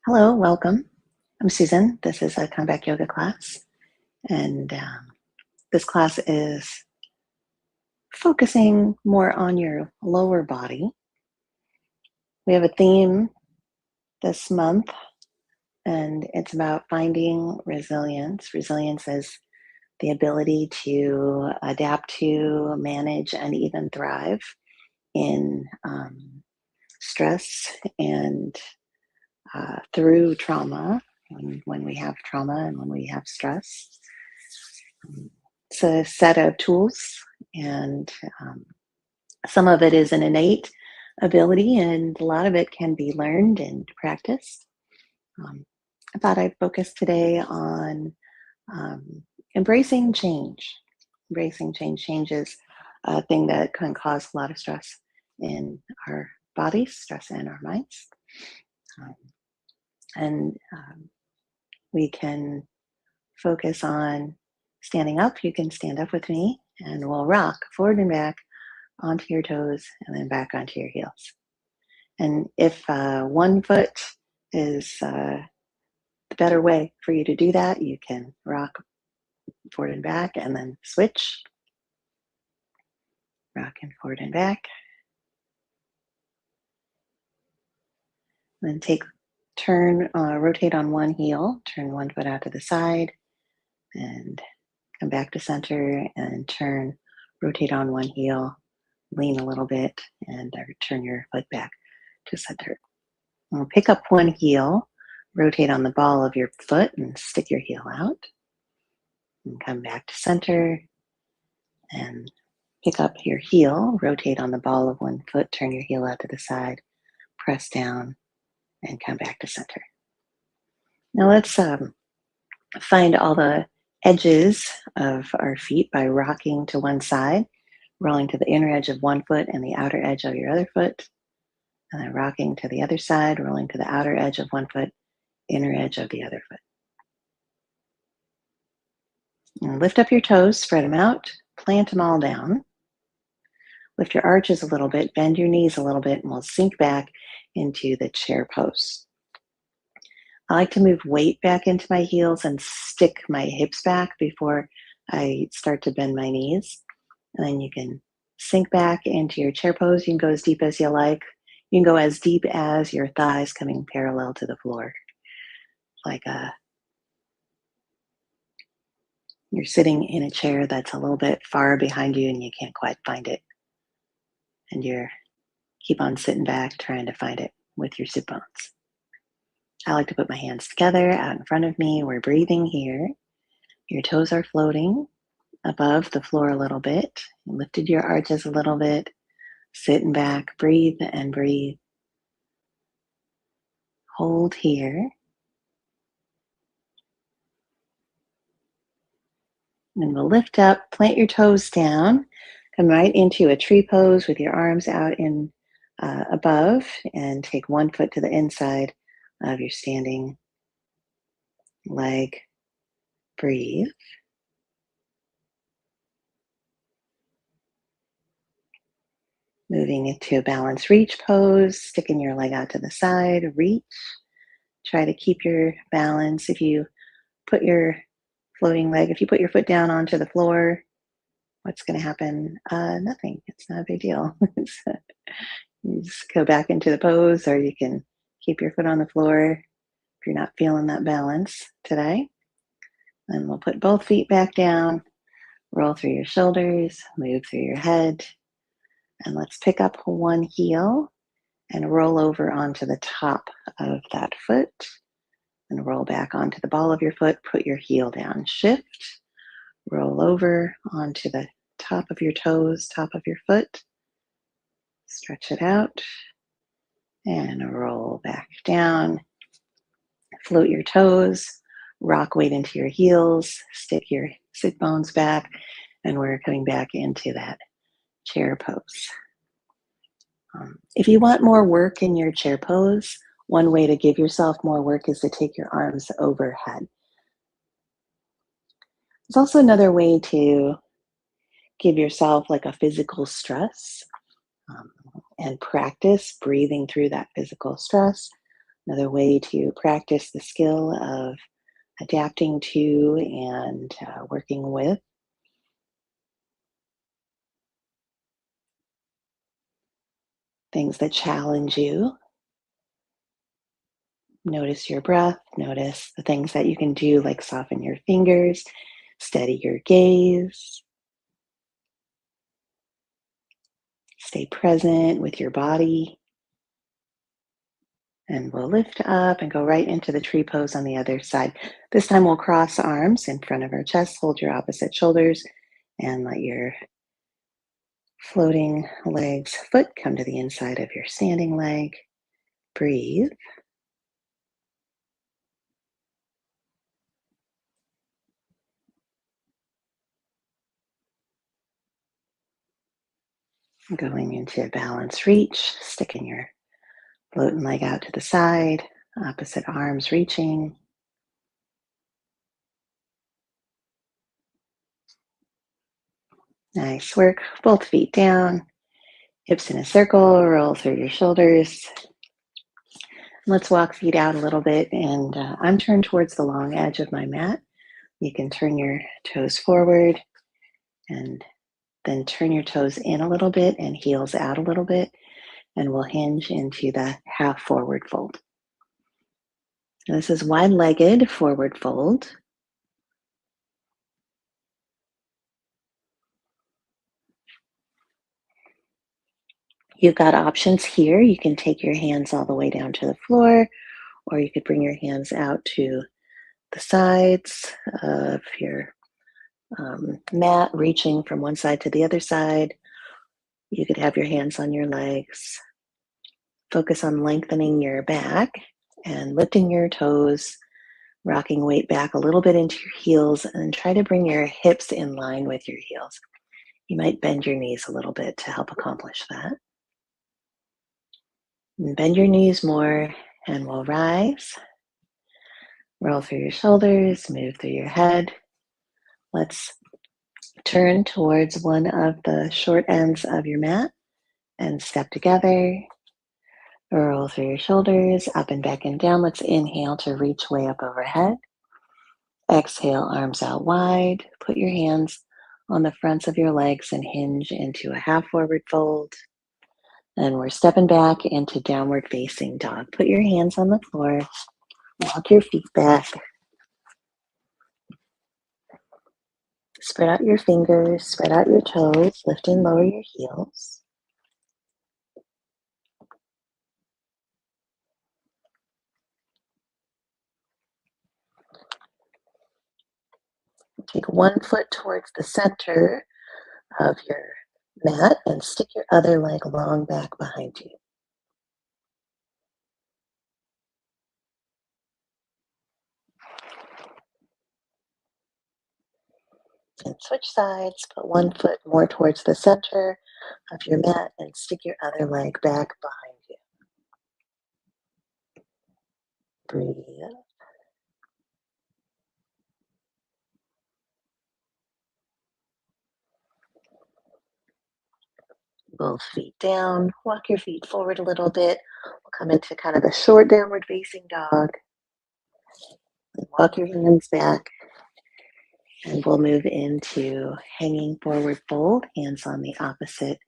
Hello, welcome. I'm Susan. This is a comeback yoga class, and this class is focusing more on your lower body. We have a theme this month, and it's about finding resilience. Resilience is the ability to adapt to, manage, and even thrive in stress and through trauma when we have trauma and when we have stress. It's a set of tools, and some of it is an innate ability, and a lot of it can be learned and practiced. Um, I thought I'd focus today on um, embracing change. Embracing change is a thing that can cause a lot of stress in our bodies, stress in our minds. Um, and we can focus on standing up. You can stand up with me, and we'll rock forward and back onto your toes and then back onto your heels. And if one foot is the better way for you to do that, you can rock forward and back and then switch, rock and forward and back. Then rotate on one heel, turn one foot out to the side, and come back to center and turn, rotate on one heel, lean a little bit, and turn your foot back to center. We'll pick up one heel, rotate on the ball of your foot and stick your heel out. And come back to center and pick up your heel, rotate on the ball of one foot, turn your heel out to the side, press down, and come back to center. Now let's find all the edges of our feet by rocking to one side, rolling to the inner edge of one foot and the outer edge of your other foot, and then rocking to the other side, rolling to the outer edge of one foot, inner edge of the other foot. And lift up your toes, spread them out, plant them all down. Lift your arches a little bit, bend your knees a little bit, and we'll sink back into the chair pose. I like to move weight back into my heels and stick my hips back before I start to bend my knees. And then you can sink back into your chair pose. You can go as deep as you like. You can go as deep as your thighs coming parallel to the floor. Like you're sitting in a chair that's a little bit far behind you and you can't quite find it. And you're keep on sitting back trying to find it with your sit bones. I like to put my hands together out in front of me. We're breathing here. Your toes are floating above the floor a little bit. You lifted your arches a little bit. Sitting back, breathe and breathe. Hold here. And we'll lift up, plant your toes down. Come right into a tree pose with your arms out in above, and take one foot to the inside of your standing leg. Breathe. Moving into a balanced reach pose, sticking your leg out to the side, reach. Try to keep your balance. If you put your if you put your foot down onto the floor, what's going to happen? Nothing. It's not a big deal. You just go back into the pose, or you can keep your foot on the floor if you're not feeling that balance today. And we'll put both feet back down, roll through your shoulders, move through your head. And let's pick up one heel and roll over onto the top of that foot and roll back onto the ball of your foot. Put your heel down, shift, roll over onto the top of your toes, top of your foot, stretch it out and roll back down. Float your toes, rock weight into your heels, stick your sit bones back, and we're coming back into that chair pose. If you want more work in your chair pose, one way to give yourself more work is to take your arms overhead. There's also another way to give yourself like a physical stress and practice breathing through that physical stress Another way to practice the skill of adapting to and working with things that challenge you. Notice your breath, notice the things that you can do, like soften your fingers, steady your gaze, stay present with your body. And we'll lift up and go right into the tree pose on the other side. This time we'll cross arms in front of our chest, hold your opposite shoulders, and let your floating legs foot come to the inside of your standing leg. Breathe. Going into balance reach, sticking your floating leg out to the side, opposite arms reaching. Nice work. Both feet down, hips in a circle, roll through your shoulders. Let's walk feet out a little bit, and I'm turned towards the long edge of my mat. You can turn your toes forward and then turn your toes in a little bit and heels out a little bit, and we'll hinge into the half forward fold. Now, this is wide-legged forward fold. You've got options here. You can take your hands all the way down to the floor, or you could bring your hands out to the sides of your mat, reaching from one side to the other side. You could have your hands on your legs. Focus on lengthening your back and lifting your toes, rocking weight back a little bit into your heels, and try to bring your hips in line with your heels. You might bend your knees a little bit to help accomplish that. And bend your knees more, and we'll rise. Roll through your shoulders, move through your head. Let's turn towards one of the short ends of your mat and step together. Roll through your shoulders, up and back and down. Let's inhale to reach way up overhead. Exhale, arms out wide. Put your hands on the fronts of your legs and hinge into a half forward fold. And we're stepping back into downward facing dog. Put your hands on the floor. Walk your feet back. Spread out your fingers, spread out your toes, lift and lower your heels. Take one foot towards the center of your mat and stick your other leg long back behind you. And switch sides, put one foot more towards the center of your mat and stick your other leg back behind you. Breathe. Both feet down. Walk your feet forward a little bit. We'll come into kind of a short downward facing dog. Walk your hands back. And we'll move into hanging forward fold. Hands on the opposite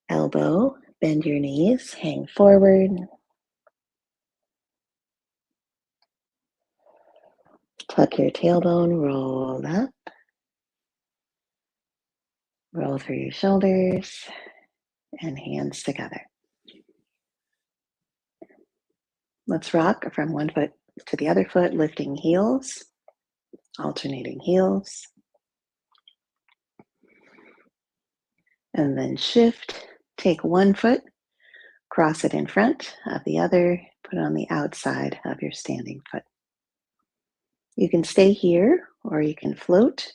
elbow. Bend your knees. Hang forward. Tuck your tailbone. Roll up. Roll through your shoulders. And hands together. Let's rock from one foot to the other foot, lifting heels, alternating heels. And then shift. Take one foot, cross it in front of the other, put on the outside of your standing foot. You can stay here or you can float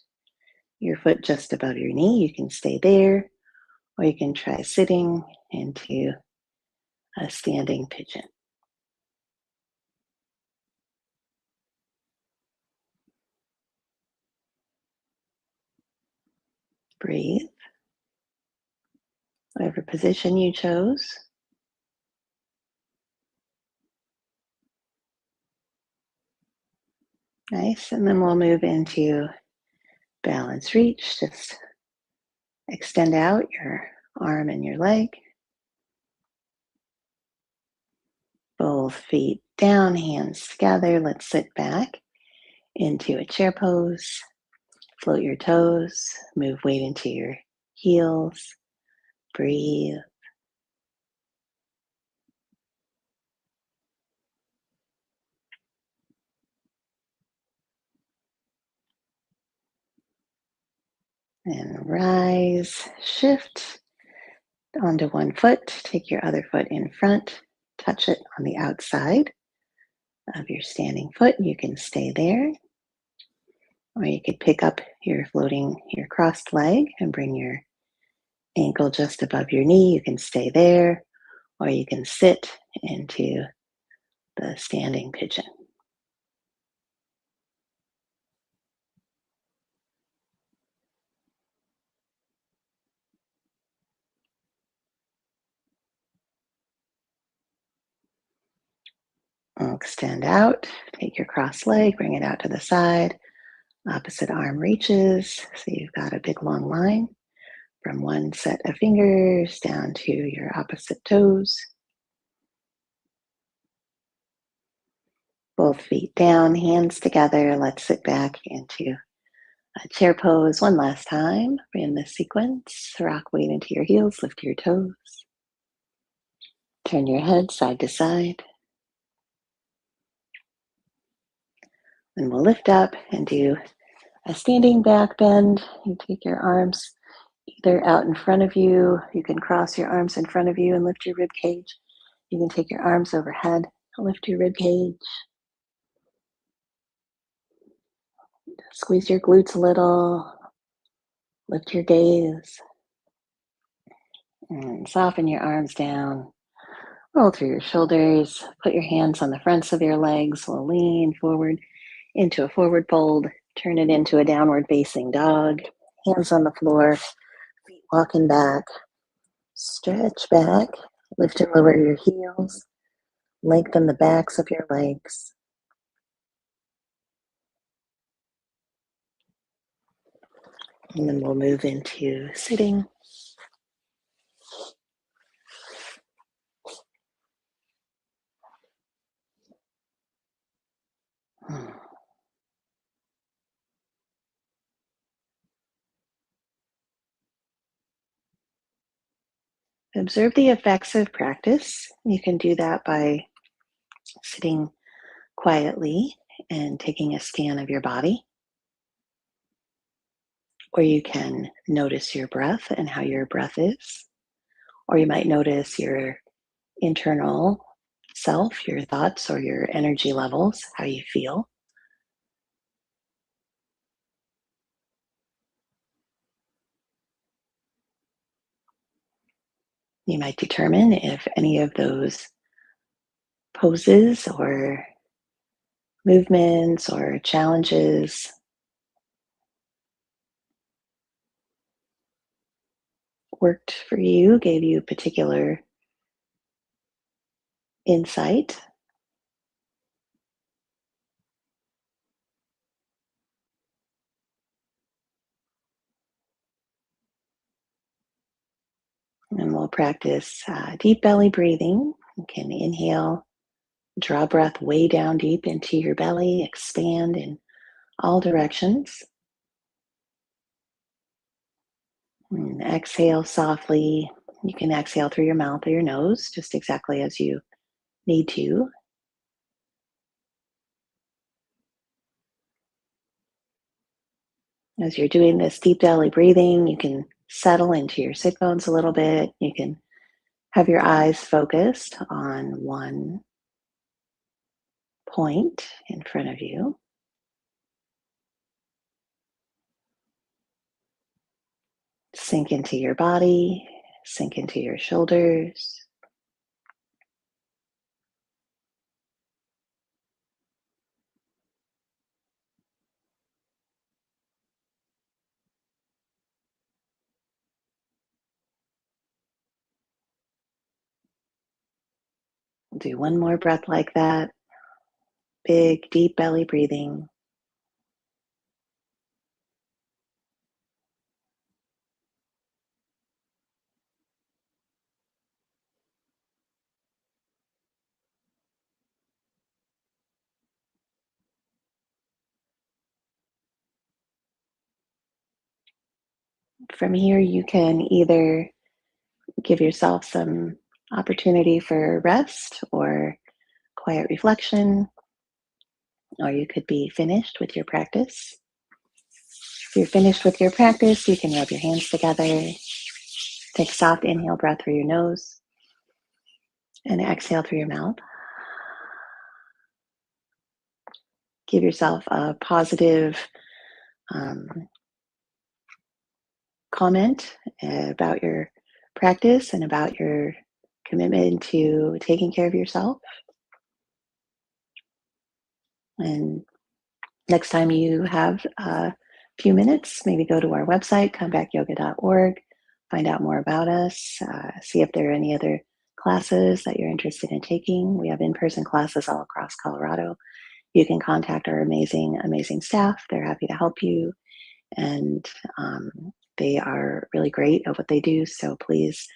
your foot just above your knee. You can stay there or you can try sitting into a standing pigeon. Breathe. Whatever position you chose. Nice. And then we'll move into balance reach. Just extend out your arm and your leg. Both feet down, hands together. Let's sit back into a chair pose. Float your toes. Move weight into your heels. Breathe. And rise. Shift onto one foot. Take your other foot in front. Touch it on the outside of your standing foot. You can stay there. Or you could pick up your crossed leg and bring your ankle just above your knee. You can stay there, or you can sit into the standing pigeon. Extend out, take your crossed leg, bring it out to the side. Opposite arm reaches, so you've got a big long line from one set of fingers down to your opposite toes. Both feet down, hands together. Let's sit back into a chair pose one last time in this sequence. Rock weight into your heels, lift your toes. Turn your head side to side. And we'll lift up and do a standing back bend. You take your arms either out in front of you. You can cross your arms in front of you and lift your rib cage. You can take your arms overhead, lift your rib cage. Squeeze your glutes a little. Lift your gaze. And soften your arms down. Roll through your shoulders. Put your hands on the fronts of your legs. We'll lean forward into a forward fold. Turn it into a downward facing dog. Hands on the floor. Feet walking back. Stretch back. Lift and lower your heels. Lengthen the backs of your legs. And then we'll move into sitting. Observe the effects of practice. You can do that by sitting quietly and taking a scan of your body. Or you can notice your breath and how your breath is. Or you might notice your internal self, your thoughts or your energy levels, how you feel. You might determine if any of those poses or movements or challenges worked for you, gave you particular insight. And we'll practice deep belly breathing. You can inhale, draw breath way down deep into your belly, expand in all directions. And exhale softly. You can exhale through your mouth or your nose, just exactly as you need to. As you're doing this deep belly breathing, you can settle into your sit bones a little bit. You can have your eyes focused on one point in front of you. Sink into your body, sink into your shoulders. We'll do one more breath like that. Big, deep belly breathing. From here, you can either give yourself some opportunity for rest or quiet reflection, or you could be finished with your practice. If you're finished with your practice, you can rub your hands together, take a soft inhale breath through your nose, and exhale through your mouth. Give yourself a positive um, comment about your practice and about your commitment to taking care of yourself. And next time you have a few minutes, maybe go to our website, comebackyoga.org, find out more about us, see if there are any other classes that you're interested in taking. We have in-person classes all across Colorado. You can contact our amazing, amazing staff. They're happy to help you, and um, they are really great at what they do. So please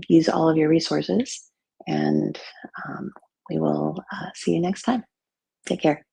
use all of your resources, and we will see you next time. Take care.